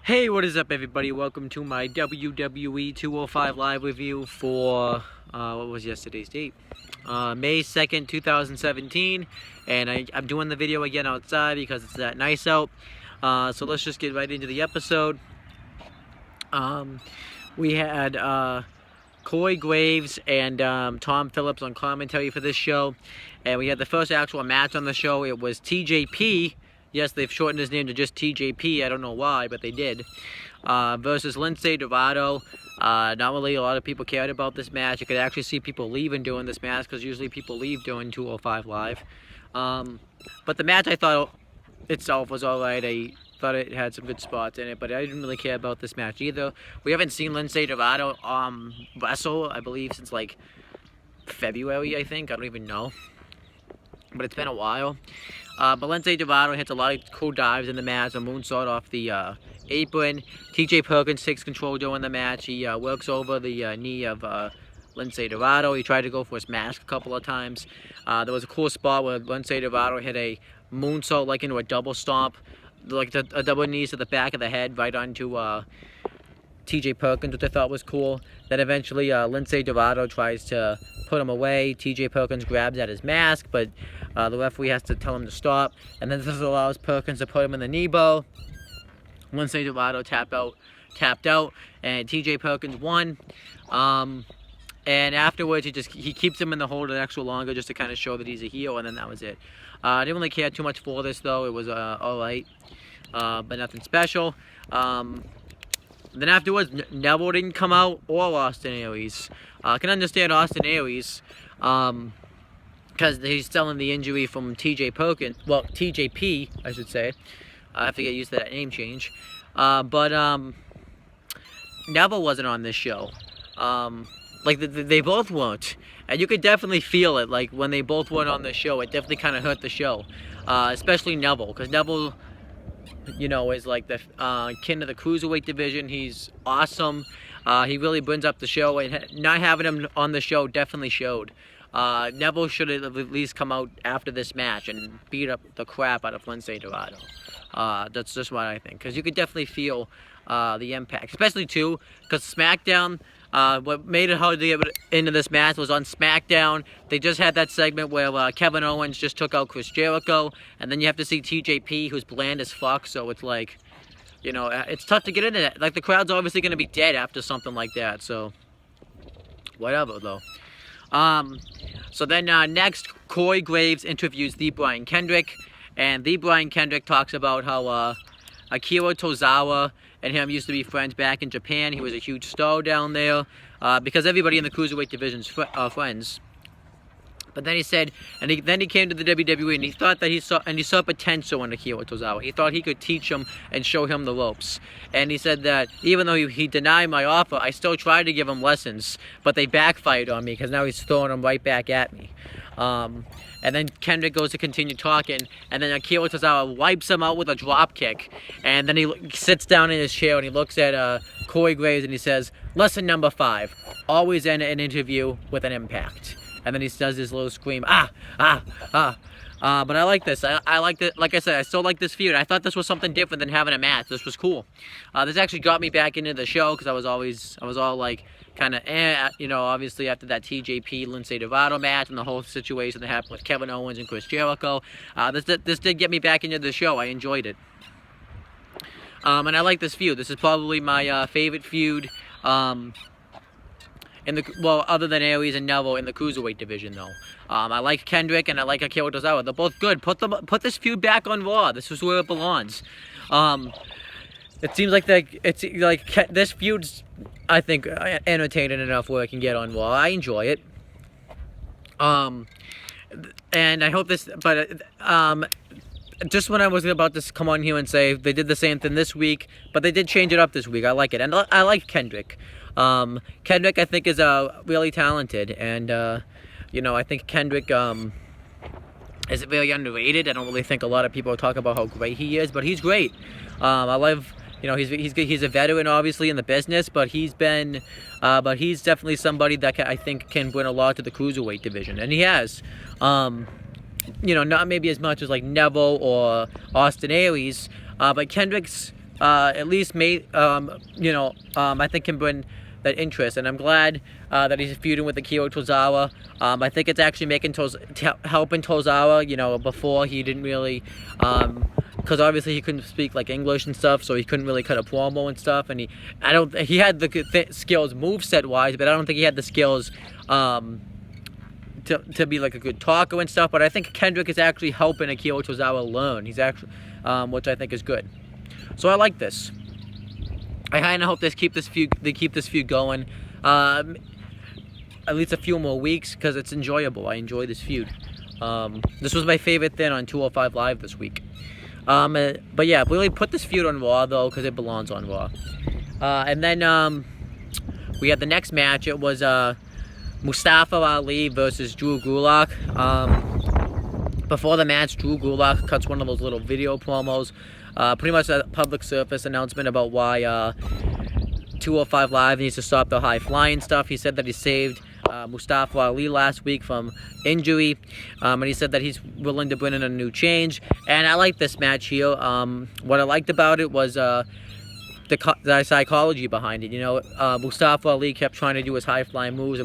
Hey, what is up, everybody? Welcome to my WWE 205 live review for, what was yesterday's date? May 2nd, 2017. And I'm doing the video again outside because it's that nice out. So let's just get right into the episode. We had Corey Graves and Tom Phillips on commentary for this show. And we had the first actual match on the show. It was TJP. Yes, they've shortened his name to just TJP. I don't know why, but they did. Versus Lince Dorado. Not really a lot of people cared about this match. You could actually see people leaving during this match because usually people leave during 205 Live. But the match, I thought itself was alright. I thought it had some good spots in it, but I didn't really care about this match either. We haven't seen Lince Dorado wrestle, I believe, since like February, I think. I don't even know. But it's been a while. But Lince Dorado hits a lot of cool dives in the match. A moonsault off the apron. TJ Perkins takes control during the match. He works over the knee of Lince Dorado. He tried to go for his mask a couple of times. There was a cool spot where Lince Dorado hit a moonsault like into a double stomp. Like a double knees to the back of the head right onto TJ Perkins, which I thought was cool. Then eventually Lince Dorado tries to put him away. TJ Perkins grabs at his mask, but the referee has to tell him to stop. And then this allows Perkins to put him in the knee bow. Lince Dorado tapped out, and TJ Perkins won. And afterwards, he keeps him in the hold an extra longer just to kind of show that he's a heel, and then that was it. I didn't really care too much for this, though. It was alright, but nothing special. Then afterwards, Neville didn't come out, or Austin Aries. I can understand Austin Aries, because he's selling the injury from TJ Perkins, well, TJP, I should say. I have to get used to that name change. But Neville wasn't on this show. Like, they both weren't. And you could definitely feel it, like, when they both weren't on the show, it definitely kind of hurt the show. Especially Neville, because Neville, you know, is like the king of the cruiserweight division. He's awesome. He really brings up the show, and not having him on the show definitely showed. Neville should have at least come out after this match and beat up the crap out of Lince Dorado. That's just what I think, because you could definitely feel the impact, especially too, because SmackDown. What made it hard to get into this match was on SmackDown. They just had that segment where Kevin Owens just took out Chris Jericho, and then you have to see TJP, who's bland as fuck. So it's like, you know, it's tough to get into that. Like, the crowd's obviously going to be dead after something like that. So whatever, though. So then next, Corey Graves interviews the Brian Kendrick, and the Brian Kendrick talks about how Akira Tozawa and him used to be friends back in Japan. He was a huge star down there because everybody in the cruiserweight division's friends. But then he said, then he came to the WWE, and he thought that he saw potential in Akira Tozawa. He thought he could teach him and show him the ropes. And he said that even though he denied my offer, I still tried to give him lessons, but they backfired on me because now he's throwing them right back at me. And then Kendrick goes to continue talking, and then Akira Tozawa wipes him out with a drop kick. And then he sits down in his chair and he looks at Corey Graves and he says, "Lesson number 5, always end an interview with an impact." And then he does his little scream, "Ah, ah, ah." But I like this. I like it. Like I said, I still like this feud. I thought this was something different than having a match. This was cool. This actually got me back into the show because I was all like, kind of, you know, obviously after that TJP Lince Dorado match and the whole situation that happened with Kevin Owens and Chris Jericho. This did get me back into the show. I enjoyed it. And I like this feud. This is probably my favorite feud. Other than Aries and Neville in the cruiserweight division, though. I like Kendrick and I like Akira Tozawa. They're both good. Put this feud back on Raw. This is where it belongs. It seems like this feud's, I think, entertaining enough where it can get on Raw. I enjoy it. And I hope this, but just when I was about to come on here and say they did the same thing this week, but they did change it up this week. I like it, and I like Kendrick. Kendrick, I think, is really talented, and you know, I think Kendrick is very underrated. I don't really think a lot of people talk about how great he is, but he's great. I love, you know, he's a veteran, obviously, in the business, but he's definitely somebody that I think can bring a lot to the cruiserweight division, and he has. You know, not maybe as much as like Neville or Austin Aries, but Kendrick's at least made, I think can bring that interest, and I'm glad that he's feuding with Akira Tozawa. I think it's actually helping Tozawa. Before he didn't really, because obviously he couldn't speak like English and stuff, so he couldn't really cut a promo and stuff. And he had the skills moveset wise, but I don't think he had the skills to be like a good talker and stuff. But I think Kendrick is actually helping Akira Tozawa learn. He's actually, which I think is good. So I like this. I kind of hope they keep this feud going, at least a few more weeks, because it's enjoyable. I enjoy this feud. This was my favorite thing on 205 Live this week. But yeah, really put this feud on Raw though, because it belongs on Raw. And then we had the next match. It was Mustafa Ali versus Drew Gulak. Before the match, Drew Gulak cuts one of those little video promos. Pretty much a public service announcement about why 205 Live needs to stop the high flying stuff. He said that he saved Mustafa Ali last week from injury, and he said that he's willing to bring in a new change. And I like this match here. What I liked about it was the psychology behind it. Mustafa Ali kept trying to do his high flying moves,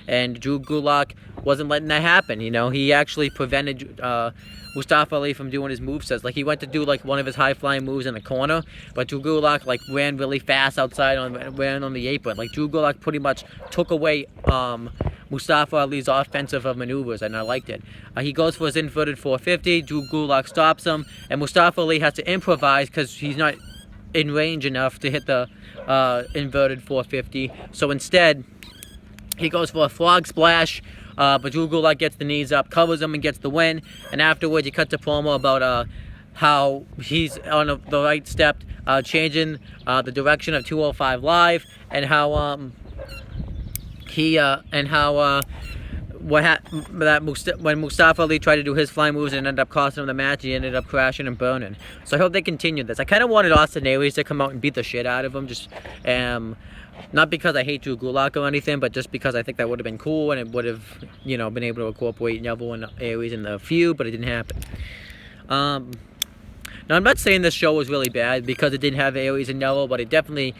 and Drew Gulak wasn't letting that happen. He actually prevented Mustafa Ali from doing his movesets. Like, he went to do like one of his high flying moves in the corner, but Drew Gulak like ran really fast outside ran on the apron. Like, Drew Gulak pretty much took away Mustafa Ali's offensive maneuvers, and I liked it. He goes for his inverted 450. Drew Gulak stops him, and Mustafa Ali has to improvise because he's not in range enough to hit the inverted 450. So instead, he goes for a frog splash. But Drew Gulak gets the knees up, covers him, and gets the win. And afterwards, he cuts a promo about how he's on the right step, changing the direction of 205 Live, and how when Mustafa Ali tried to do his flying moves and ended up costing him the match, he ended up crashing and burning. So I hope they continue this. I kind of wanted Austin Aries to come out and beat the shit out of him, just not because I hate Drew Gulak or anything, but just because I think that would have been cool, and it would have, been able to incorporate Neville and Aries in the feud, but it didn't happen. Now, I'm not saying this show was really bad because it didn't have Aries and Neville, but it definitely,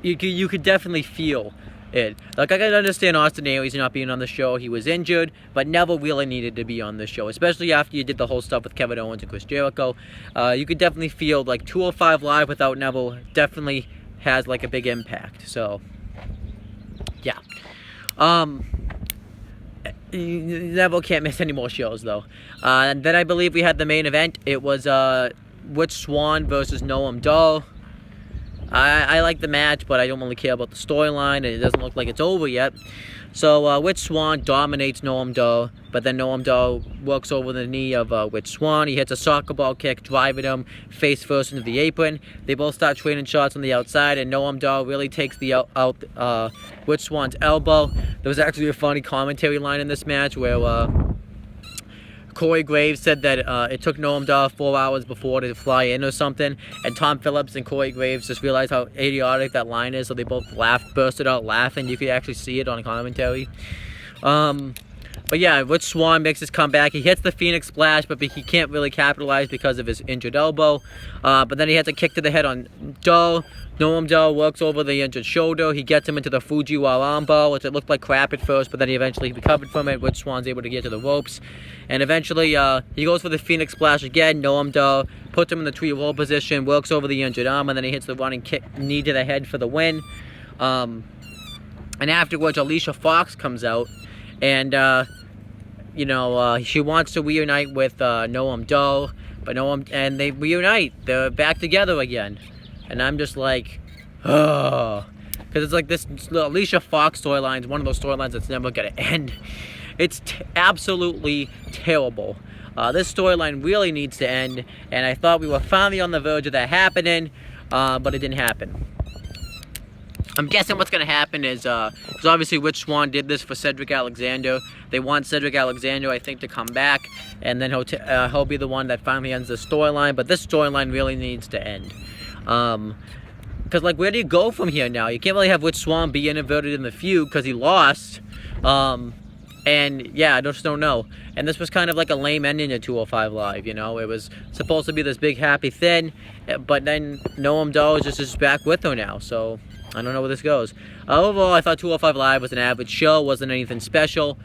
you could definitely feel it. Like, I can understand Austin Aries not being on the show. He was injured, but Neville really needed to be on the show, especially after you did the whole stuff with Kevin Owens and Chris Jericho. You could definitely feel like 205 Live without Neville definitely has like a big impact. So yeah, Neville can't miss any more shows though. And then I believe we had the main event. It was Rich Swann versus Noam Dar. I like the match, but I don't really care about the storyline, and it doesn't look like it's over yet. So Rich Swann dominates Noam Dar, but then Noam Dar works over the knee of Rich Swann. He hits a soccer ball kick, driving him face first into the apron. They both start trading shots on the outside, and Noam Dar really takes Rich Swann's elbow. There was actually a funny commentary line in this match where Corey Graves said that it took Noam Dar 4 hours before to fly in or something, and Tom Phillips and Corey Graves just realized how idiotic that line is, so they both bursted out laughing. You could actually see it on commentary. But yeah, Rich Swann makes his comeback. He hits the Phoenix Splash, but he can't really capitalize because of his injured elbow. But then he has a kick to the head on Dar. Noam Dar works over the injured shoulder. He gets him into the Fujiwara armbar, which it looked like crap at first, but then he eventually recovered from it. Rich Swann's able to get to the ropes. And eventually, he goes for the Phoenix Splash again. Noam Dar puts him in the tree roll position, works over the injured arm, and then he hits the running kick, knee to the head for the win. And afterwards, Alicia Fox comes out, and she wants to reunite with Noam Dar, and they reunite. They're back together again. And I'm just like, oh, because it's like this Alicia Fox storyline is one of those storylines that's never going to end. It's absolutely terrible. This storyline really needs to end, and I thought we were finally on the verge of that happening, but it didn't happen. I'm guessing what's going to happen is, because obviously Rich Swann did this for Cedric Alexander. They want Cedric Alexander, I think, to come back, and then he'll be the one that finally ends the storyline, but this storyline really needs to end. Because, like, where do you go from here now? You can't really have Rich Swann be inverted in the feud because he lost. And yeah, I just don't know. And this was kind of like a lame ending to 205 Live, you know. It was supposed to be this big happy thing, but then Noam Dar is just back with her now. So I don't know where this goes. Overall, I thought 205 Live was an average show. Wasn't anything special.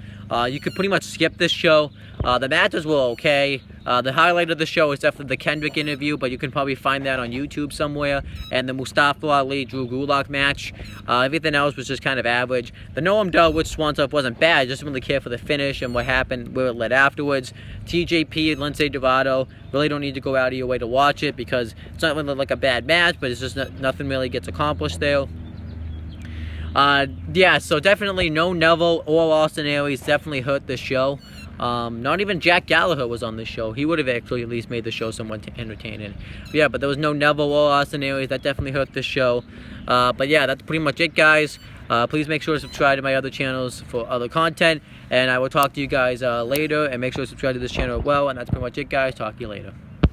You could pretty much skip this show. The matches were okay. The highlight of the show is definitely the Kendrick interview, but you can probably find that on YouTube somewhere. And the Mustafa Ali Drew Gulak match. Everything else was just kind of average. The Noam Dar with Swan stuff wasn't bad. I just didn't really care for the finish and what happened, where it led afterwards. TJP and Lindsay Dorado really don't need to go out of your way to watch it, because it's not really like a bad match, but it's just nothing really gets accomplished there. Yeah, so definitely no Neville or Austin Aries definitely hurt this show. Not even Jack Gallagher was on this show. He would have actually at least made the show somewhat entertaining. But yeah, but there was no Neville or Austin Aries. That definitely hurt this show. But yeah, that's pretty much it, guys. Please make sure to subscribe to my other channels for other content. And I will talk to you guys later. And make sure to subscribe to this channel as well. And that's pretty much it, guys. Talk to you later.